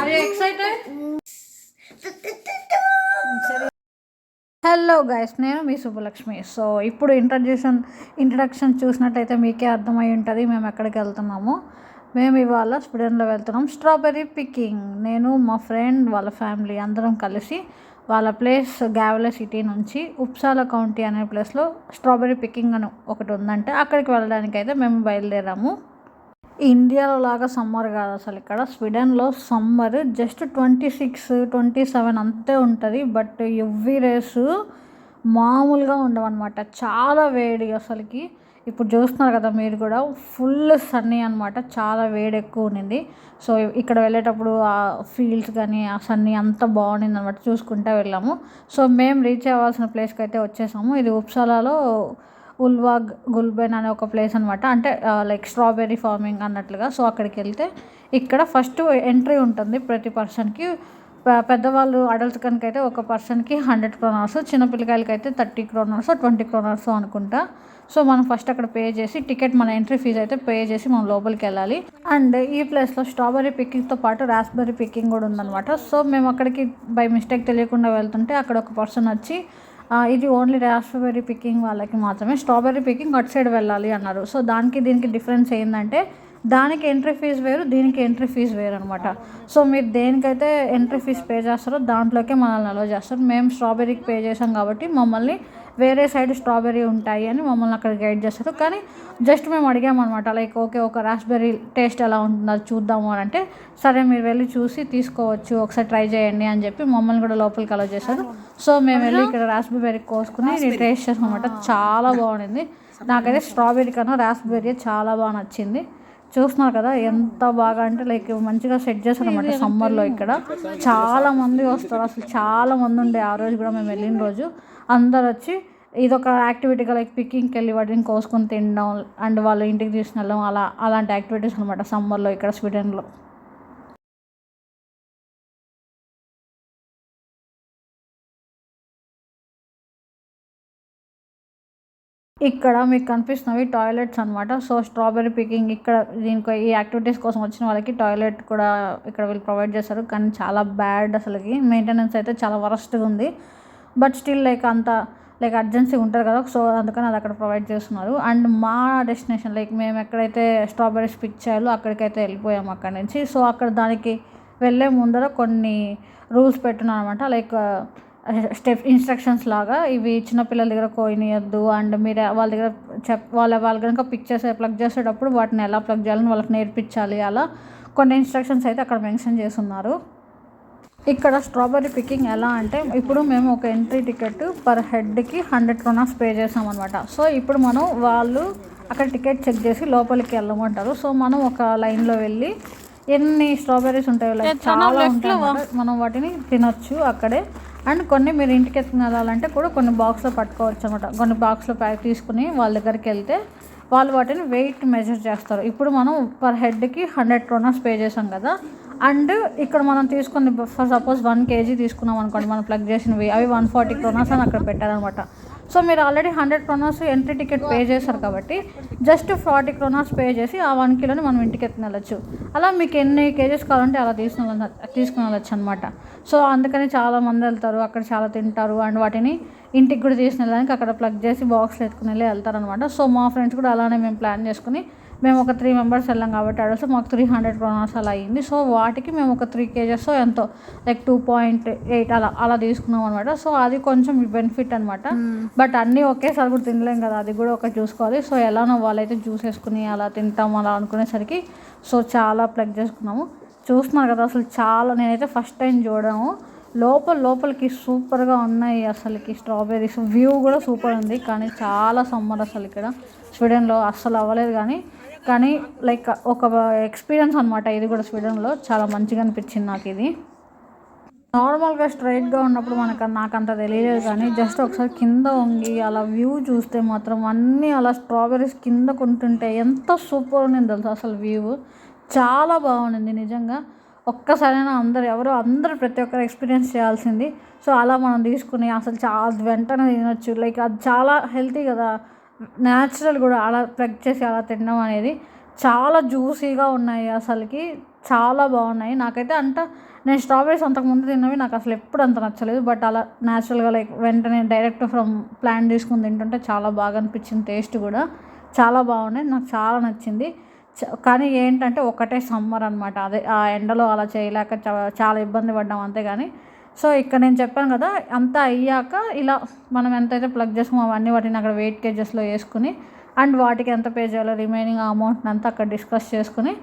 Are you excited? Hello guys, నేను మీ Shubhalakshmi. So ఇప్పుడు ఇంట్రడక్షన్ చూసినట్టయితే మీకే అర్థమై ఉంటుంది మేము ఎక్కడికి వెళ్తున్నాము. మేము ఇవాళ స్వీడన్లో వెళ్తున్నాం స్ట్రాబెర్రీ పికింగ్. నేను మా ఫ్రెండ్ వాళ్ళ ఫ్యామిలీ అందరం కలిసి వాళ్ళ ప్లేస్ గ్యావెలే సిటీ నుంచి ఉప్సాలా కౌంటీ అనే ప్లేస్లో స్ట్రాబెర్రీ పికింగ్ అని ఒకటి ఉందంటే అక్కడికి వెళ్ళడానికి అయితే మేము బయలుదేరాము. ఇండియాలో లాగా సమ్మర్ కాదు అసలు. ఇక్కడ స్వీడన్లో సమ్మర్ జస్ట్ 26-27 అంతే ఉంటుంది. బట్ ఎవ్రీ రేసు మామూలుగా ఉండవన్నమాట. చాలా వేడి అసలుకి. ఇప్పుడు చూస్తున్నారు కదా మీరు కూడా, ఫుల్ సన్నీ అనమాట. చాలా వేడి ఎక్కువ ఉండింది. సో ఇక్కడ వెళ్ళేటప్పుడు ఆ ఫీల్డ్స్ కానీ ఆ సన్నీ అంతా బాగుండింది అనమాట. చూసుకుంటూ వెళ్ళాము. సో మేము రీచ్ అవ్వాల్సిన ప్లేస్కి అయితే వచ్చేసాము. ఇది ఉప్సాలాలో ఉల్వాగ్ గుల్బెన్ అనే ఒక ప్లేస్ అనమాట. అంటే లైక్ స్ట్రాబెర్రీ ఫార్మింగ్ అన్నట్లుగా. సో అక్కడికి వెళ్తే ఇక్కడ ఫస్ట్ ఎంట్రీ ఉంటుంది ప్రతి పర్సన్కి. పెద్దవాళ్ళు అడల్ట్స్ కనుక అయితే ఒక పర్సన్కి 100 kronor, చిన్నపిల్లకాయలకి అయితే 30 kronor 20 kronor అనుకుంటా. సో మనం ఫస్ట్ అక్కడ పే చేసి టికెట్, మన ఎంట్రీ ఫీజు అయితే పే చేసి మనం లోపలికి వెళ్ళాలి. అండ్ ఈ ప్లేస్లో స్ట్రాబెర్రీ పికింగ్తో పాటు రాస్బెర్రీ పికింగ్ కూడా ఉందన్నమాట. సో మేము అక్కడికి బై మిస్టేక్ తెలియకుండా వెళ్తుంటే అక్కడ ఒక పర్సన్ వచ్చి ఇది ఓన్లీ రాస్బెర్రీ పికింగ్ వాళ్ళకి మాత్రమే, స్ట్రాబెర్రీ పికింగ్ అటు సైడ్ వెళ్ళాలి అన్నారు. సో దీనికి డిఫరెన్స్ ఏంటంటే దానికి ఎంట్రీ ఫీజు వేరు, దీనికి ఎంట్రీ ఫీజు వేరు అనమాట. సో మీరు దేనికైతే ఎంట్రీ ఫీజు పే చేస్తారో దాంట్లోకే మనల్ని అలో చేస్తారు. మేము స్ట్రాబెర్రీకి పే చేసాం కాబట్టి మమ్మల్ని వేరే సైడ్ స్ట్రాబెర్రీ ఉంటాయి అని మమ్మల్ని అక్కడ గైడ్ చేస్తారు. కానీ జస్ట్ మేము అడిగామన్నమాట, లైక్ ఓకే ఒక రాస్బెర్రీ టేస్ట్ ఎలా ఉంటుందో అది చూద్దాము అని అంటే, సరే మీరు వెళ్ళి చూసి తీసుకోవచ్చు, ఒకసారి ట్రై చేయండి అని చెప్పి మమ్మల్ని కూడా లోపలికి అలో చేశారు. సో మేము వెళ్ళి ఇక్కడ రాస్బెర్రీ కోసుకుని టేస్ట్ చేసాం అనమాట. చాలా బాగుండింది. నాకైతే స్ట్రాబెర్రీ కన్నా రాస్బెర్రీ చాలా బాగా నచ్చింది. చూస్తున్నారు కదా ఎంత బాగా అంటే లైక్ మంచిగా సెట్ చేశారు అనమాట. సమ్మర్లో ఇక్కడ చాలా మంది వస్తారు. అసలు చాలా మంది ఉండే ఆ రోజు కూడా, మేము వెళ్ళిన రోజు అందరు వచ్చి ఇదొక యాక్టివిటీగా లైక్ పికింగ్కి వెళ్ళి వాటిని కోసుకొని తినడం అండ్ వాళ్ళ ఇంటికి తీసుకెళ్ళడం అలాంటి యాక్టివిటీస్ అనమాట సమ్మర్లో ఇక్కడ స్వీడన్లో. ఇక్కడ మీకు కనిపిస్తున్నవి టాయిలెట్స్ అనమాట. సో స్ట్రాబెర్రీ పికింగ్ ఇక్కడ దీనికి ఈ యాక్టివిటీస్ కోసం వచ్చిన వాళ్ళకి టాయిలెట్ కూడా ఇక్కడ వీళ్ళు ప్రొవైడ్ చేస్తారు. కానీ చాలా బ్యాడ్ అసలుకి, మెయింటెనెన్స్ అయితే చాలా వరస్ట్గా ఉంది. బట్ స్టిల్ లైక్ అర్జెన్సీ ఉంటుంది కదా, సో అందుకని అది అక్కడ ప్రొవైడ్ చేస్తున్నారు. అండ్ మా డెస్టినేషన్ లైక్ మేము ఎక్కడైతే స్ట్రాబెర్రీస్ పిక్ చేయాలో అక్కడికైతే వెళ్ళిపోయాము అక్కడి నుంచి. సో అక్కడ దానికి వెళ్ళే ముందర కొన్ని రూల్స్ పెట్టున్నాను అనమాట. లైక్ ఇన్స్ట్రక్షన్స్ లాగా, ఇవి చిన్నపిల్లల దగ్గర కోయనియద్దు అండ్ మీరు వాళ్ళ దగ్గర వాళ్ళు కనుక పిక్ ప్లగ్ చేసేటప్పుడు వాటిని ఎలా ప్లగ్ చేయాలని వాళ్ళకి నేర్పించాలి. అలా కొన్ని ఇన్స్ట్రక్షన్స్ అయితే అక్కడ మెన్షన్ చేస్తున్నారు. ఇక్కడ స్ట్రాబెర్రీ పికింగ్ ఎలా అంటే, ఇప్పుడు మేము ఒక ఎంట్రీ టికెట్ పర్ హెడ్కి 100 kronor పే చేసామన్నమాట. సో ఇప్పుడు వాళ్ళు అక్కడ టికెట్ చెక్ చేసి లోపలికి వెళ్ళమంటారు. సో మనం ఒక లైన్లో వెళ్ళి ఎన్ని స్ట్రాబెర్రీస్ ఉంటాయో లైక్ చాలా ఉంటాయి, మనం వాటిని తినొచ్చు అక్కడే. అండ్ కొన్ని మీరు ఇంటికి ఎత్తుకుని వెళ్ళాలంటే కూడా కొన్ని బాక్స్లో పట్టుకోవచ్చు అనమాట. కొన్ని బాక్స్లో ప్యాక్ తీసుకుని వాళ్ళ దగ్గరికి వెళ్తే వాళ్ళు వాటిని వెయిట్ మెజర్ చేస్తారు. ఇప్పుడు మనం పర్ హెడ్కి 100 kronor పే చేసాం కదా. అండ్ ఇక్కడ మనం తీసుకుని సపోజ్ 1 kg తీసుకున్నాం అనుకోండి, మనం ప్లగ్ చేసినవి అవి 140 kronor అని అక్కడ పెట్టారనమాట. సో మీరు already 100 kronor entry ticket pay చేశారు కాబట్టి జస్ట్ 40 kronor పే చేసి ఆ 1 kgని మనం ఇంటికి ఎత్తుకుని వెళ్ళచ్చు. అలా మీకు ఎన్ని కేజెస్ కావాలంటే అలా తీసుకుని వెళ్ళచ్చు అనమాట. సో అందుకని చాలామంది వెళ్తారు, అక్కడ చాలా తింటారు అండ్ వాటిని ఇంటికి కూడా తీసుకుని వెళ్ళడానికి అక్కడ ప్లగ్ చేసి బాక్స్లో ఎత్తుకుని వెళ్తారనమాట. సో మా ఫ్రెండ్స్ కూడా అలానే మేము ప్లాన్ చేసుకుని, మేము ఒక 3 members వెళ్ళాం కాబట్టి అడల్ట్స్ మాకు 300 kronor అలా అయ్యింది. సో వాటికి మేము ఒక 3 kgs ఎంతో లైక్ 2.8 అలా తీసుకున్నాం అనమాట. సో అది కొంచెం బెనిఫిట్ అనమాట. బట్ అన్నీ ఒకేసారి కూడా తినలేం కదా, అది కూడా ఒక చూసుకోవాలి. సో ఎలానో వాళ్ళైతే జ్యూస్ వేసుకుని అలా తింటాం అలా అనుకునేసరికి సో చాలా ప్లగ్ చేసుకున్నాము. చూస్తున్నారు కదా అసలు చాలా, నేనైతే ఫస్ట్ టైం చూడము. లోపలికి సూపర్గా ఉన్నాయి అసలుకి స్ట్రాబెర్రీస్. వ్యూ కూడా సూపర్ ఉంది. కానీ చాలా సమ్మర్ అసలు ఇక్కడ స్వీడన్లో అస్సలు అవ్వలేదు. కానీ లైక్ ఒక ఎక్స్పీరియన్స్ అనమాట ఇది కూడా. స్వీడన్లో చాలా మంచిగా అనిపించింది నాకు ఇది. నార్మల్గా స్ట్రైట్గా ఉన్నప్పుడు నాకు అంత తెలియలేదు, కానీ జస్ట్ ఒకసారి కింద వంగి అలా వ్యూ చూస్తే మాత్రం అన్నీ అలా స్ట్రాబెర్రీస్ కింద కొంటుంటే ఎంత సూపర్ ఉంది తెలుసు. అసలు వ్యూ చాలా బాగుండింది నిజంగా. ఒక్కసారైనా అందరూ ప్రతి ఒక్కరు ఎక్స్పీరియన్స్ చేయాల్సింది. సో అలా మనం తీసుకుని అసలు చాలా వెంటనే తినొచ్చు. లైక్ అది చాలా హెల్తీ కదా, న్యాచురల్ కూడా. అలా ప్లగ్ చేసి అలా తినడం అనేది చాలా జ్యూసీగా ఉన్నాయి అసలుకి. చాలా బాగున్నాయి. నాకైతే నేను స్ట్రాబెరీస్ అంతకుముందు తిన్నవి నాకు అసలు ఎప్పుడు అంత నచ్చలేదు. బట్ అలా న్యాచురల్గా లైక్ వెంటనే డైరెక్ట్ ఫ్రమ్ ప్లాంట్ తీసుకుని తింటుంటే చాలా బాగా అనిపించింది. టేస్ట్ కూడా చాలా బాగున్నాయి, నాకు చాలా నచ్చింది. కానీ ఏంటంటే ఒకటే సమ్మర్ అనమాట, అదే ఆ ఎండలో అలా చేయలేక చాలా ఇబ్బంది పడ్డాం అంతే. కానీ సో ఇక్కడ నేను చెప్పాను కదా, అంతా అయ్యాక ఇలా మనం ఎంతైతే ప్లగ్ చేసుకున్నామో అవన్నీ వాటిని అక్కడ వెయిట్ కేజెస్లో వేసుకుని అండ్ వాటికి ఎంత పే చేయాలో రిమైనింగ్ అమౌంట్ని అంతా అక్కడ డిస్కస్ చేసుకుని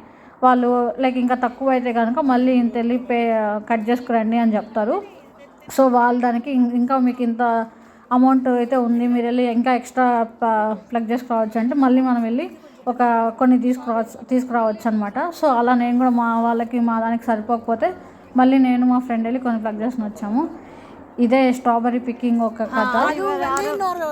వాళ్ళు లైక్ ఇంకా తక్కువ అయితే కనుక మళ్ళీ ఇంత వెళ్ళి కట్ చేసుకురండి అని చెప్తారు. సో వాళ్ళు దానికి ఇంకా మీకు ఇంత అమౌంట్ అయితే ఉంది, మీరు వెళ్ళి ఇంకా ఎక్స్ట్రా ప్లగ్ చేసుకురావచ్చు అంటే మళ్ళీ మనం వెళ్ళి కొన్ని తీసుకురావచ్చు అనమాట. సో అలా నేను కూడా మా దానికి సరిపోకపోతే మళ్ళీ నేను మా ఫ్రెండ్ వెళ్ళి కొన్ని ప్లగ్ చేసుకుని వచ్చాము. இதே ஸ்ட்ராபெரி பிக்கிங் ஒரு கதை. அது வந்து இன்னொரு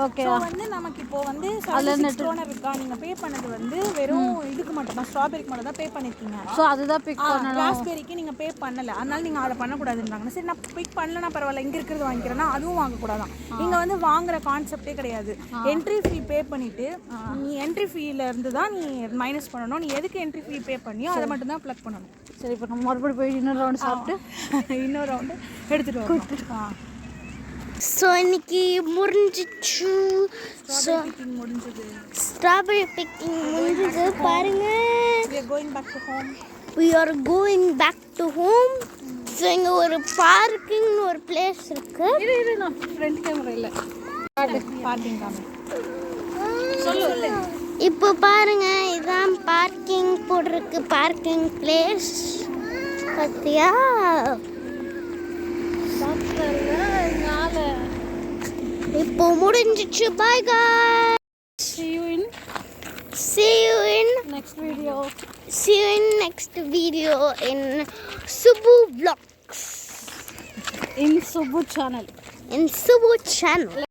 ஓகே சோ வந்து நமக்கு இப்போ வந்து 6 krona இருக்கா, நீங்க பே பண்ணது வந்து வெறும் இதுக்கு மட்டும் தான், ஸ்ட்ராபெரிக்கு மட்டும் தான் பே பண்ணிருக்கீங்க. சோ அதுதான் பிக் பண்ணனும். ராஸ்பெரிக்கு நீங்க பே பண்ணல, அதனால நீங்க அத பண்ண கூடாதுன்றாங்க. சரி நான் பிக் பண்ணலனா பரவாயில்லை, இங்க இருக்குறது வாங்கிக்கிறேன்னா அதுவும் வாங்க கூடாதான். இங்க வந்து வாங்குற கான்செப்டே கிடையாது. என்ட்ரி ஃபீ பே பண்ணிட்டு நீ என்ட்ரி ஃபீல இருந்து தான் நீ மைனஸ் பண்ணனும். நீ எதுக்கு என்ட்ரி ஃபீ பே பண்ணியோ அத மட்டும் தான் ப்ளக் பண்ணனும். சரி இப்போ நம்ம மறுபடியும் போய் இன்னொரு ரவுண்ட் சாப்பிட்டு இன்னொரு ரவுண்ட் எடுத்துட்டு வரலாம். ஸோ இன்னைக்கு முடிஞ்சிச்சு. ஸ்ட்ராபெரி பிக்கிங் முடிஞ்சது. பாருங்க, we are going back to home. So இங்கே ஒரு பார்க்கிங் ஒரு பிளேஸ் இருக்கு. இது நான் ஃப்ரண்ட் கேமரா இல்லை, பார்க்கிங் காமி சொல்லு. இப்போ பாருங்க, இதான் பார்க்கிங் போட்டிருக்கு, பார்க்கிங் பிளேஸ். பார்த்தியா? இப்போ முடிஞ்சிச்சு. பாய் guys, see you in next video in Subbu Vlogs in Subbu channel.